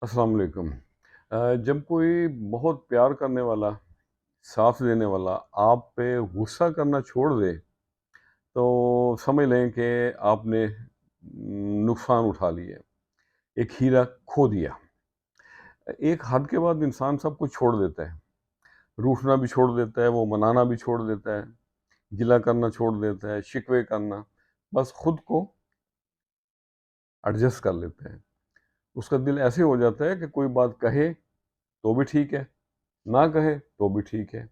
السلام علیکم۔ جب کوئی بہت پیار کرنے والا، ساتھ دینے والا آپ پہ غصہ کرنا چھوڑ دے تو سمجھ لیں کہ آپ نے نقصان اٹھا لیا، ایک ہیرا کھو دیا۔ ایک حد کے بعد انسان سب کچھ چھوڑ دیتا ہے، روٹھنا بھی چھوڑ دیتا ہے، وہ منانا بھی چھوڑ دیتا ہے، گلہ کرنا چھوڑ دیتا ہے، شکوے کرنا، بس خود کو ایڈجسٹ کر لیتا ہے۔ اس کا دل ایسے ہو جاتا ہے کہ کوئی بات کہے تو بھی ٹھیک ہے، نہ کہے تو بھی ٹھیک ہے۔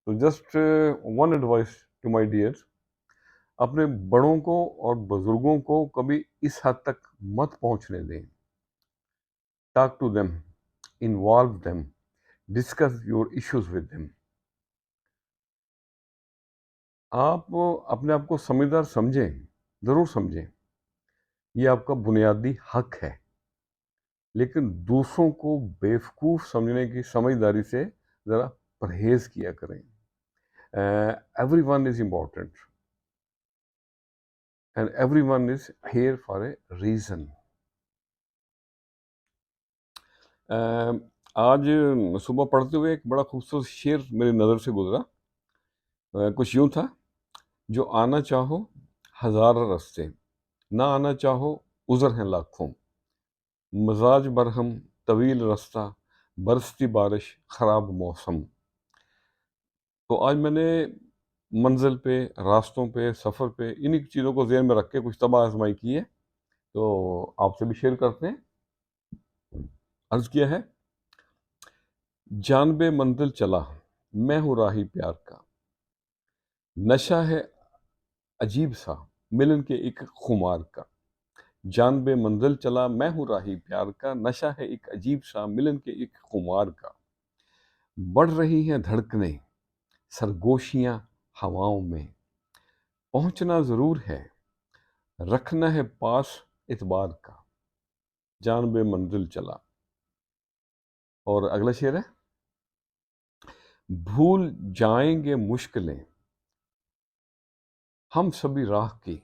تو just one advice to my dear, اپنے بڑوں کو اور بزرگوں کو کبھی اس حد تک مت پہنچنے دیں۔ Talk to them, involve them, discuss your issues with them. آپ اپنے آپ کو سمجھدار سمجھیں، ضرور سمجھیں، یہ آپ کا بنیادی حق ہے، لیکن دوسروں کو بیوقوف سمجھنے کی سمجھداری سے ذرا پرہیز کیا کریں۔ Every one is important and everyone is here for a reason۔ آج صبح پڑھتے ہوئے ایک بڑا خوبصورت شعر میری نظر سے گزرا۔ کچھ یوں تھا: جو آنا چاہو ہزار رستے، نہ آنا چاہو عذر ہیں لاکھوں، مزاج برہم طویل رستہ، برستی بارش خراب موسم۔ تو آج میں نے منزل پہ، راستوں پہ، سفر پہ انہی چیزوں کو ذہن میں رکھ کے کچھ طبع آزمائی کی ہے، تو آپ سے بھی شیئر کرتے ہیں۔ عرض کیا ہے: جانب منزل چلا میں ہوں راہی پیار کا، نشہ ہے عجیب سا ملن کے ایک خمار کا۔ جانب منزل چلا میں ہوں راہی پیار کا، نشہ ہے ایک عجیب سا ملن کے ایک خمار کا۔ بڑھ رہی ہیں دھڑکنیں، سرگوشیاں ہواؤں میں، پہنچنا ضرور ہے، رکھنا ہے پاس اعتبار کا۔ جانب منزل چلا۔ اور اگلا شعر ہے: بھول جائیں گے مشکلیں ہم سبھی راہ کی،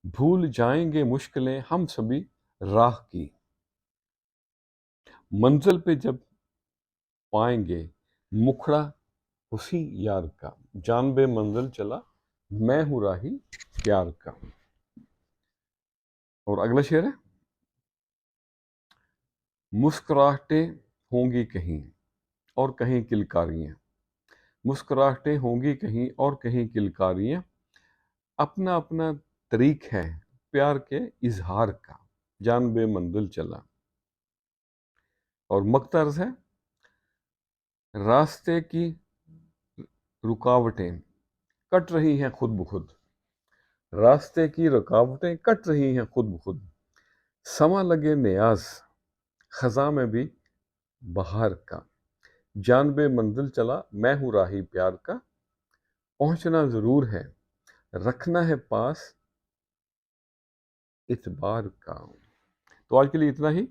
بھول جائیں گے مشکلیں ہم سبھی راہ کی۔ منزل پہ جب پائیں گے مکھڑا اسی یار کا۔ جانب منزل چلا میں ہوں راہی پیار کا۔ اور اگلا شعر ہے: مسکراہٹیں ہوں گی کہیں اور کہیں کلکاریاں، مسکراہٹیں ہوں گی کہیں اور کہیں کلکاریاں، اپنا اپنا طریق ہے پیار کے اظہار کا۔ جانب منزل چلا۔ اور مقترض ہے: راستے کی رکاوٹیں کٹ رہی ہیں خود بخود، راستے کی رکاوٹیں کٹ رہی ہیں خود بخود، سما لگے نیاز خزاں میں بھی بہار کا۔ جانب منزل چلا میں ہوں راہی پیار کا، پہنچنا ضرور ہے، رکھنا ہے پاس اعتبار کا۔ تو آج کے لیے اتنا ہی۔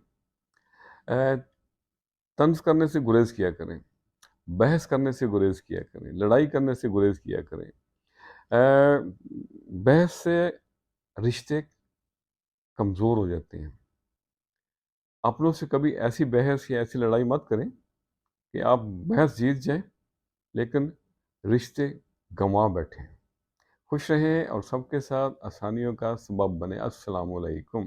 طنز کرنے سے گریز کیا کریں، بحث کرنے سے گریز کیا کریں، لڑائی کرنے سے گریز کیا کریں۔ بحث سے رشتے کمزور ہو جاتے ہیں۔ اپنوں سے کبھی ایسی بحث یا ایسی لڑائی مت کریں کہ آپ بحث جیت جائیں لیکن رشتے گنوا بیٹھیں۔ خوش رہیں اور سب کے ساتھ آسانیوں کا سبب بنیں۔ السلام علیکم۔